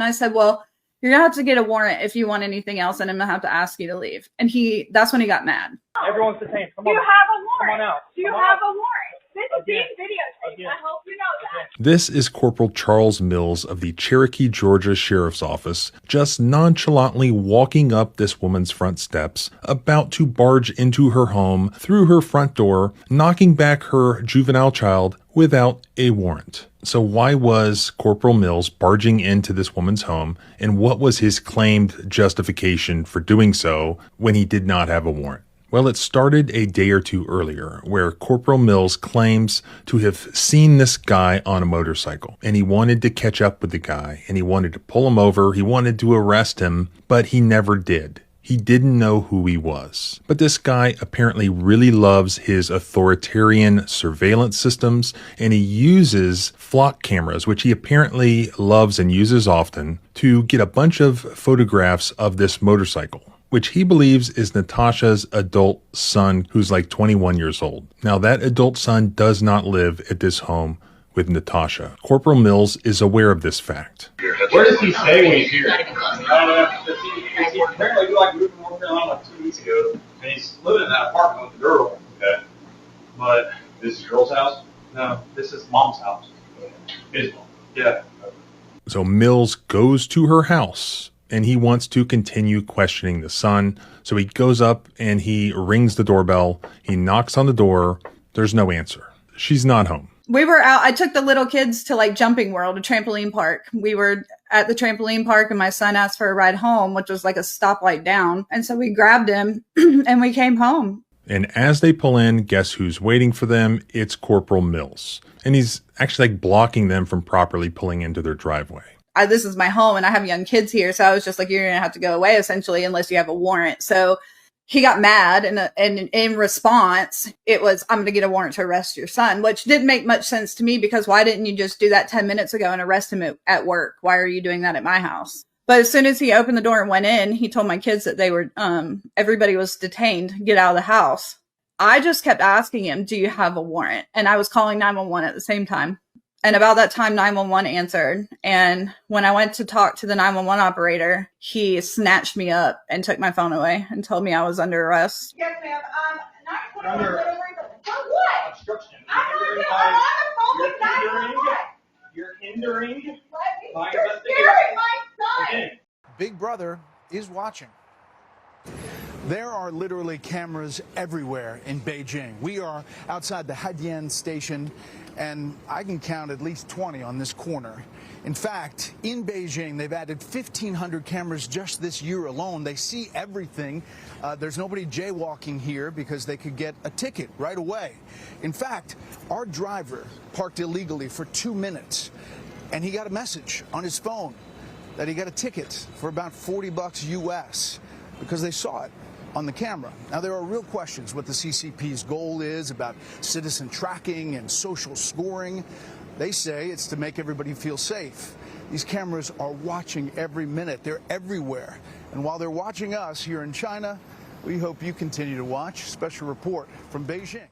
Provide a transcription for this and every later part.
And I said, well, you're going to have to get a warrant if you want anything else, and I'm going to have to ask you to leave. And that's when he got mad. Everyone's detained. Come on. Do you have a warrant? Come on out. Do you have a warrant? This is being videotaped. I hope you know that. This is Corporal Charles Mills of the Cherokee, Georgia Sheriff's Office, just nonchalantly walking up this woman's front steps, about to barge into her home through her front door, knocking back her juvenile child without a warrant. So why was Corporal Mills barging into this woman's home, and what was his claimed justification for doing so when he did not have a warrant? Well, it started a day or two earlier, where Corporal Mills claims to have seen this guy on a motorcycle, and he wanted to catch up with the guy, and he wanted to pull him over, he wanted to arrest him, but he never did. He didn't know who he was. But this guy apparently really loves his authoritarian surveillance systems, and he uses flock cameras, which he apparently loves and uses often, to get a bunch of photographs of this motorcycle, which he believes is Natasha's adult son, who's like 21 years old. Now, that adult son does not live at this home with Natasha. Corporal Mills is aware of this fact. Where does he stay when he's here? Apparently, we moved from North Carolina like 2 weeks ago, and he's living in that apartment with the girl. Okay. But this is your girl's house? No, this is mom's house. His mom. Yeah. So Mills goes to her house, and he wants to continue questioning the son. So he goes up and he rings the doorbell. He knocks on the door. There's no answer. She's not home. We were out. I took the little kids to Jumping World, a trampoline park. We were at the trampoline park, and my son asked for a ride home, which was like a stoplight down. And so we grabbed him and we came home. And as they pull in, guess who's waiting for them? It's Corporal Mills. And he's actually blocking them from properly pulling into their driveway. This is my home, and I have young kids here. So I was just like, you're going to have to go away essentially unless you have a warrant. So he got mad, and in response, it was, I'm going to get a warrant to arrest your son, which didn't make much sense to me, because why didn't you just do that 10 minutes ago and arrest him at work? Why are you doing that at my house? But as soon as he opened the door and went in, he told my kids that they were, everybody was detained, get out of the house. I just kept asking him, do you have a warrant? And I was calling 911 at the same time. And about that time, 911 answered. And when I went to talk to the 911 operator, he snatched me up and took my phone away and told me I was under arrest. Yes, ma'am. For what? Obstruction. I'm on the phone with 911. You're hindering my You're investigation. scaring my son. Again. Big Brother is watching. There are literally cameras everywhere in Beijing. We are outside the Haidian station, and I can count at least 20 on this corner. In fact, in Beijing, they've added 1,500 cameras just this year alone. They see everything. There's nobody jaywalking here because they could get a ticket right away. In fact, our driver parked illegally for 2 minutes, and he got a message on his phone that he got a ticket for about $40 US because they saw it on the camera. Now, there are real questions what the CCP's goal is about citizen tracking and social scoring. They say it's to make everybody feel safe. These cameras are watching every minute. They're everywhere. And while they're watching us here in China, we hope you continue to watch. Special report from Beijing.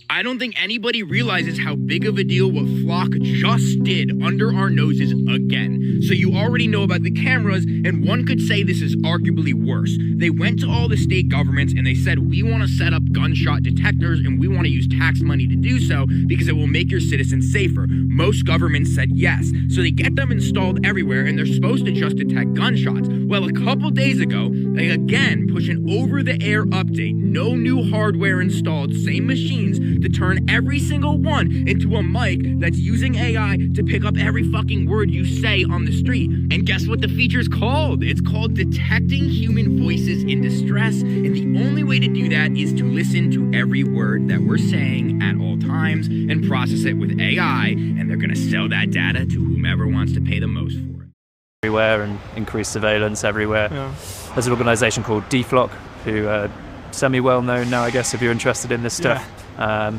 I don't think anybody realizes how big of a deal what Flock just did under our noses again. So you already know about the cameras, and one could say this is arguably worse. They went to all the state governments and they said, we want to set up gunshot detectors and we want to use tax money to do so because it will make your citizens safer. Most governments said yes. So they get them installed everywhere, and they're supposed to just detect gunshots. Well, a couple days ago, they again push an over-the-air update. No new hardware installed, same machines, to turn every single one into a mic that's using AI to pick up every fucking word you say on the street. And guess what the feature's called? It's called Detecting Human Voices in Distress. And the only way to do that is to listen to every word that we're saying at all times and process it with AI. And they're gonna sell that data to whomever wants to pay the most for it. Everywhere, and increased surveillance everywhere. Yeah. There's an organisation called DFlock, who are semi-well known now, I guess, if you're interested in this stuff.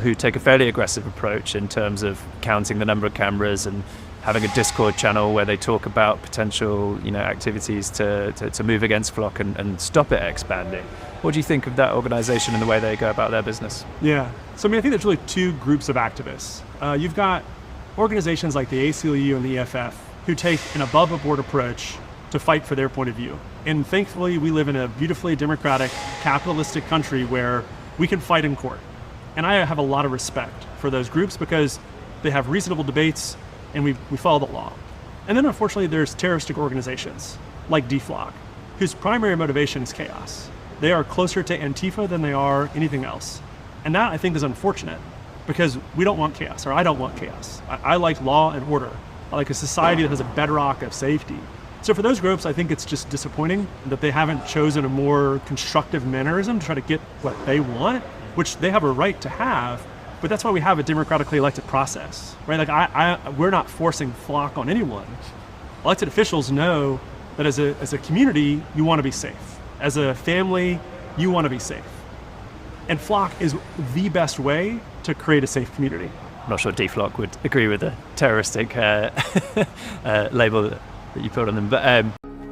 Who take a fairly aggressive approach in terms of counting the number of cameras and having a Discord channel where they talk about potential, activities to move against Flock and stop it expanding. What do you think of that organisation and the way they go about their business? Yeah, so I think there's really two groups of activists. You've got organizations like the ACLU and the EFF who take an above-board approach to fight for their point of view. And thankfully, we live in a beautifully democratic, capitalistic country where we can fight in court. And I have a lot of respect for those groups because they have reasonable debates and we follow the law. And then unfortunately, there's terroristic organizations like DFLOC, whose primary motivation is chaos. They are closer to Antifa than they are anything else. And that, I think, is unfortunate because we don't want chaos, or I don't want chaos. I like law and order. I like a society that has a bedrock of safety. So for those groups, I think it's just disappointing that they haven't chosen a more constructive mannerism to try to get what they want, which they have a right to have, but that's why we have a democratically elected process, right? Like we're not forcing FLOC on anyone. Elected officials know that as a community, you want to be safe. As a family, you want to be safe. And FLOC is the best way to create a safe community. I'm not sure DFLOC would agree with the terroristic label that you put on them, but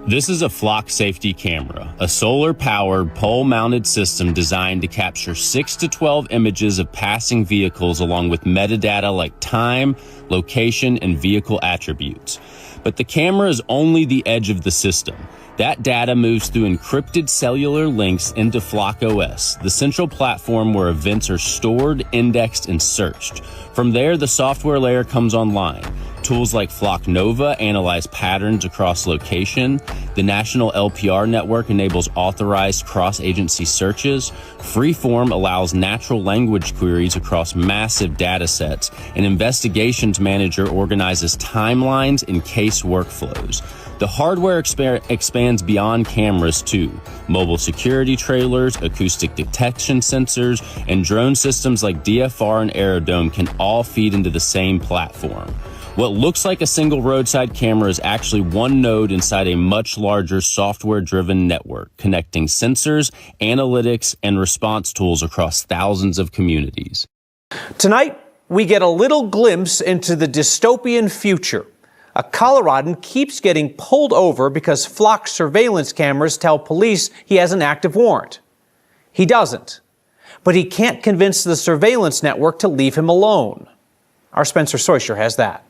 This is a FLOC safety camera, a solar-powered, pole-mounted system designed to capture 6 to 12 images of passing vehicles along with metadata like time, location, and vehicle attributes. But the camera is only the edge of the system. That data moves through encrypted cellular links into FLOC OS, the central platform where events are stored, indexed, and searched. From there, the software layer comes online. Tools like FLOC Nova analyze patterns across location. The National LPR network enables authorized cross-agency searches. Freeform allows natural language queries across massive data sets. And Investigations Manager organizes timelines and case workflows. The hardware expands beyond cameras too. Mobile security trailers, acoustic detection sensors, and drone systems like DFR and Aerodome can all feed into the same platform. What looks like a single roadside camera is actually one node inside a much larger software-driven network, connecting sensors, analytics, and response tools across thousands of communities. Tonight, we get a little glimpse into the dystopian future. A Coloradan keeps getting pulled over because FLOC surveillance cameras tell police he has an active warrant. He doesn't, but he can't convince the surveillance network to leave him alone. Our Spencer Soysher has that.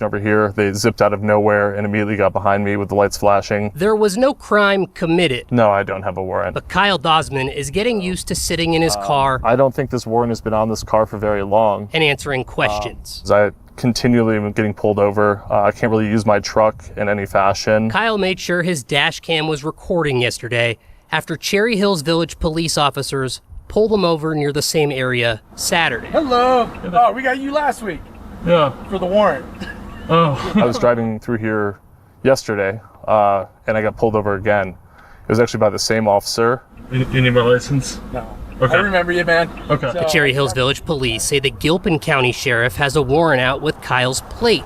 Over here, they zipped out of nowhere and immediately got behind me with the lights flashing. There was no crime committed. No, I don't have a warrant. But Kyle Dosman is getting used to sitting in his car. I don't think this warrant has been on this car for very long. And answering questions. I continually am getting pulled over. I can't really use my truck in any fashion. Kyle made sure his dash cam was recording yesterday after Cherry Hills Village police officers pulled him over near the same area Saturday. Hello. Oh, we got you last week. Yeah. For the warrant. Oh. I was driving through here yesterday, and I got pulled over again. It was actually by the same officer. You need my license? No. Okay. I remember you, man. Okay. The Cherry Hills Village Police say the Gilpin County Sheriff has a warrant out with Kyle's plate,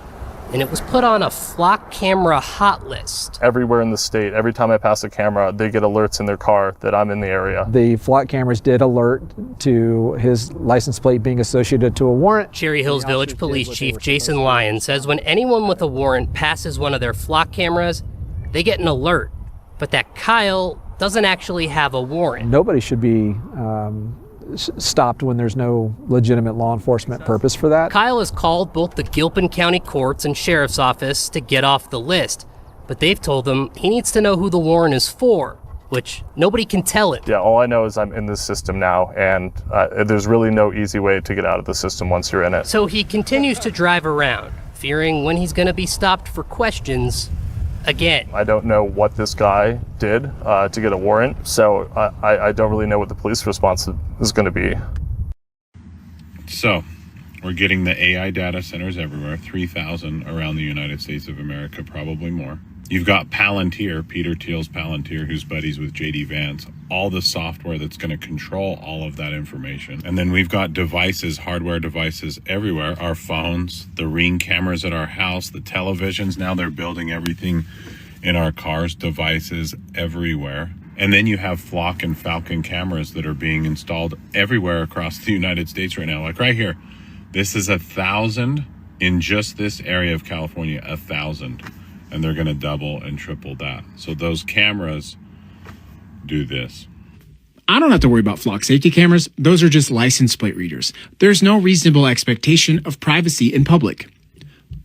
and it was put on a FLOC camera hot list. Everywhere in the state, every time I pass a camera, they get alerts in their car that I'm in the area. The FLOC cameras did alert to his license plate being associated to a warrant. Cherry Hills Village Police Chief Jason Lyon says when anyone with a warrant passes one of their FLOC cameras, they get an alert, but that Kyle doesn't actually have a warrant. Nobody should be stopped when there's no legitimate law enforcement purpose for that. Kyle has called both the Gilpin County Courts and Sheriff's Office to get off the list, but they've told him he needs to know who the warrant is for, which nobody can tell him. Yeah, all I know is I'm in this system now, and there's really no easy way to get out of the system once you're in it. So he continues to drive around, fearing when he's going to be stopped for questions again. I don't know what this guy did to get a warrant, so I don't really know what the police response is going to be. So, we're getting the AI data centers everywhere, 3,000 around the United States of America, probably more. You've got Palantir, Peter Thiel's Palantir, who's buddies with JD Vance, all the software that's going to control all of that information. And then we've got devices, hardware devices everywhere, our phones, the Ring cameras at our house, the televisions. Now they're building everything in our cars, devices everywhere. And then you have FLOC and Falcon cameras that are being installed everywhere across the United States right now. Like right here, this is 1,000 in just this area of California, 1,000. And they're going to double and triple that. So those cameras do this. I don't have to worry about FLOC safety cameras. Those are just license plate readers. There's no reasonable expectation of privacy in public.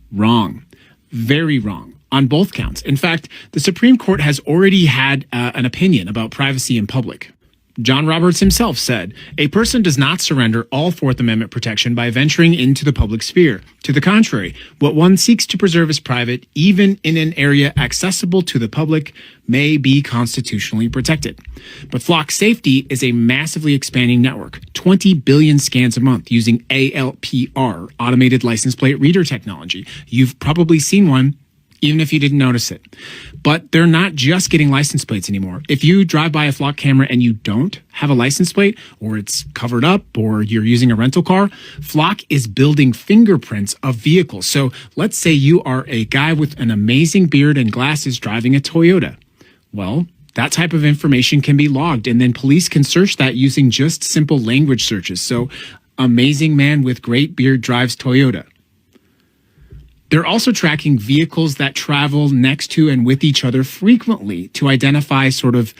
Wrong. very wrong on both counts. In fact, the Supreme Court has already had an opinion about privacy in public. John Roberts himself said, "A person does not surrender all Fourth Amendment protection by venturing into the public sphere. To the contrary, what one seeks to preserve is private, even in an area accessible to the public, may be constitutionally protected." But Flock Safety is a massively expanding network, 20 billion scans a month using ALPR, automated license plate reader technology. You've probably seen one, even if you didn't notice it. But they're not just getting license plates anymore. If you drive by a Flock camera and you don't have a license plate, or it's covered up, or you're using a rental car, Flock is building fingerprints of vehicles. So let's say you are a guy with an amazing beard and glasses driving a Toyota. Well, that type of information can be logged, and then police can search that using just simple language searches. So, amazing man with great beard drives Toyota. They're also tracking vehicles that travel next to and with each other frequently to identify sort of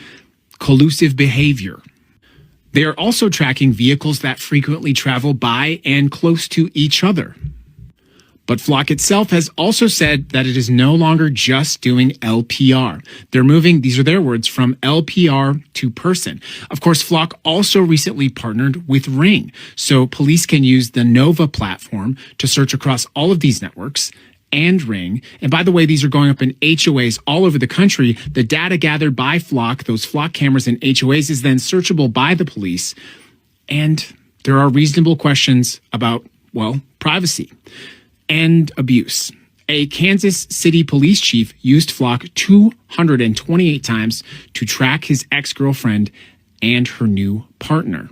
collusive behavior. They are also tracking vehicles that frequently travel by and close to each other. But Flock itself has also said that it is no longer just doing LPR. They're moving, these are their words, from LPR to person. Of course, Flock also recently partnered with Ring, so police can use the Nova platform to search across all of these networks and Ring. And by the way, these are going up in HOAs all over the country. The data gathered by Flock, those Flock cameras and HOAs, is then searchable by the police. And there are reasonable questions about, well, privacy and abuse. A Kansas City police chief used Flock 228 times to track his ex-girlfriend and her new partner.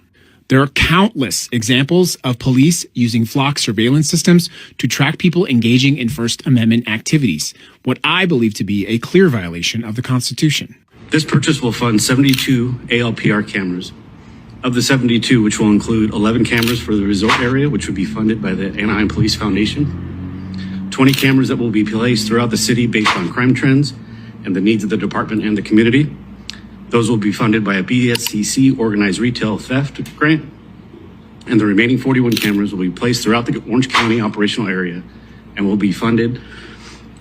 There are countless examples of police using Flock surveillance systems to track people engaging in First Amendment activities, what I believe to be a clear violation of the Constitution. This purchase will fund 72 ALPR cameras. Of the 72, which will include 11 cameras for the resort area, which would be funded by the Anaheim Police Foundation, 20 cameras that will be placed throughout the city based on crime trends and the needs of the department and the community. Those will be funded by a BSCC organized retail theft grant, and the remaining 41 cameras will be placed throughout the Orange County operational area and will be funded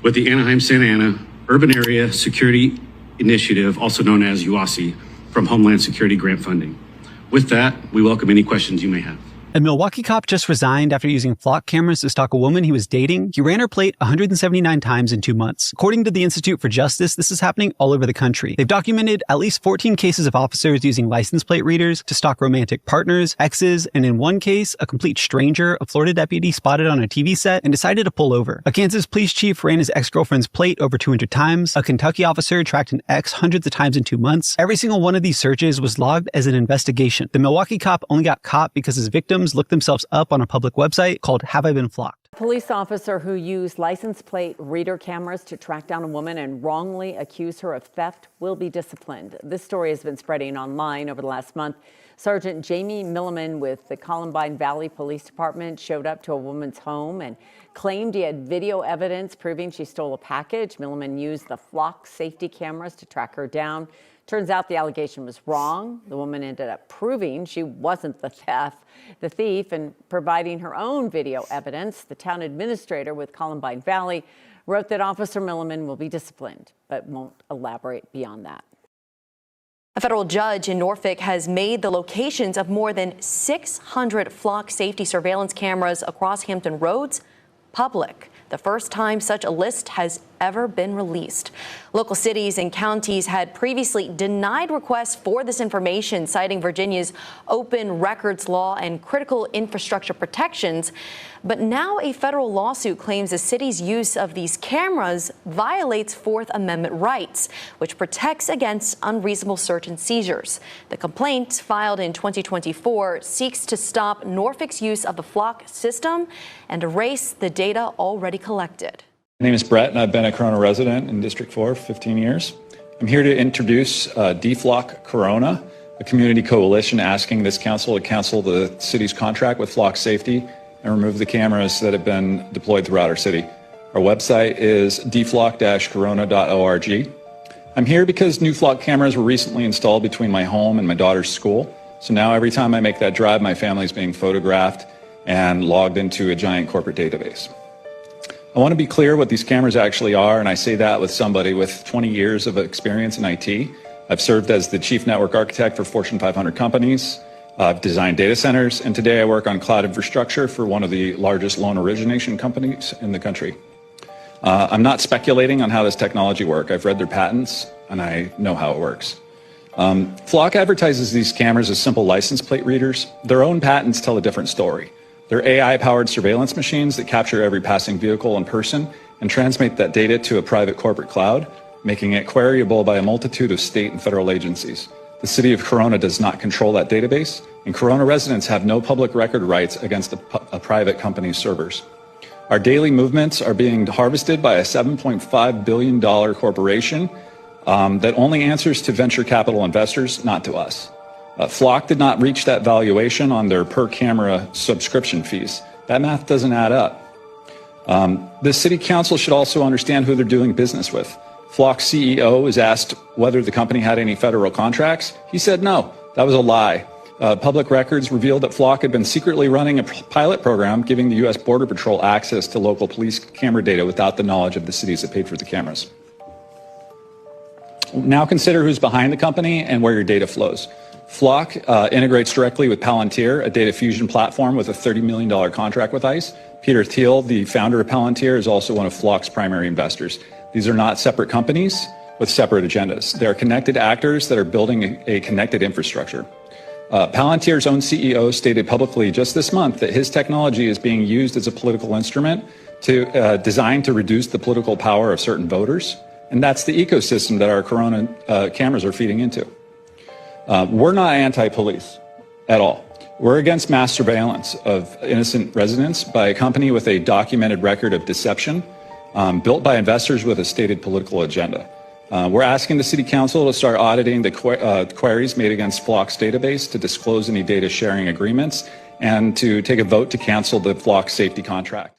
with the Anaheim Santa Ana Urban Area Security Initiative, also known as UASI, from Homeland Security grant funding. With that, we welcome any questions you may have. A Milwaukee cop just resigned after using Flock cameras to stalk a woman he was dating. He ran her plate 179 times in 2 months. According to the Institute for Justice, this is happening all over the country. They've documented at least 14 cases of officers using license plate readers to stalk romantic partners, exes, and in one case, a complete stranger a Florida deputy spotted on a TV set and decided to pull over. A Kansas police chief ran his ex-girlfriend's plate over 200 times. A Kentucky officer tracked an ex hundreds of times in 2 months. Every single one of these searches was logged as an investigation. The Milwaukee cop only got caught because his victims looked themselves up on a public website called Have I Been Flocked? A police officer who used license plate reader cameras to track down a woman and wrongly accuse her of theft will be disciplined. This story has been spreading online over the last month. Sergeant Jamie Milliman with the Columbine Valley Police Department showed up to a woman's home and claimed he had video evidence proving she stole a package. Milliman used the Flock safety cameras to track her down. Turns out the allegation was wrong. The woman ended up proving she wasn't the thief, and providing her own video evidence. The town administrator with Columbine Valley wrote that Officer Milliman will be disciplined, but won't elaborate beyond that. A federal judge in Norfolk has made the locations of more than 600 Flock safety surveillance cameras across Hampton roads public. The first time such a list has ever been released. Local cities and counties had previously denied requests for this information, citing Virginia's open records law and critical infrastructure protections. But now a federal lawsuit claims the city's use of these cameras violates Fourth Amendment rights, which protects against unreasonable search and seizures. The complaint, filed in 2024, seeks to stop Norfolk's use of the Flock system and erase the data already collected. My name is Brett, and I've been a Corona resident in District 4 for 15 years. I'm here to introduce DFlock Corona, a community coalition asking this council to cancel the city's contract with Flock Safety and remove the cameras that have been deployed throughout our city. Our website is dflock-corona.org. I'm here because new Flock cameras were recently installed between my home and my daughter's school. So now every time I make that drive, my family is being photographed and logged into a giant corporate database. I want to be clear what these cameras actually are, and I say that with somebody with 20 years of experience in IT. I've served as the chief network architect for Fortune 500 companies. I've designed data centers, and today I work on cloud infrastructure for one of the largest loan origination companies in the country. I'm not speculating on how this technology works. I've read their patents, and I know how it works. Flock advertises these cameras as simple license plate readers. Their own patents tell a different story. They're AI-powered surveillance machines that capture every passing vehicle and person and transmit that data to a private corporate cloud, making it queryable by a multitude of state and federal agencies. The city of Corona does not control that database, and Corona residents have no public record rights against a private company's servers. Our daily movements are being harvested by a $7.5 billion corporation that only answers to venture capital investors, not to us. Flock did not reach that valuation on their per-camera subscription fees. That math doesn't add up. The city council should also understand who they're doing business with. Flock's CEO was asked whether the company had any federal contracts. He said no. That was a lie. Public records revealed that Flock had been secretly running a pilot program giving the U.S. Border Patrol access to local police camera data without the knowledge of the cities that paid for the cameras. Now consider who's behind the company and where your data flows. Flock integrates directly with Palantir, a data fusion platform with a $30 million contract with ICE. Peter Thiel, the founder of Palantir, is also one of Flock's primary investors. These are not separate companies with separate agendas. They're connected actors that are building a connected infrastructure. Palantir's own CEO stated publicly just this month that his technology is being used as a political instrument designed to reduce the political power of certain voters. And that's the ecosystem that our Corona cameras are feeding into. We're not anti-police at all. We're against mass surveillance of innocent residents by a company with a documented record of deception built by investors with a stated political agenda. We're asking the City Council to start auditing the queries made against Flock's database to disclose any data sharing agreements and to take a vote to cancel the Flock safety contract.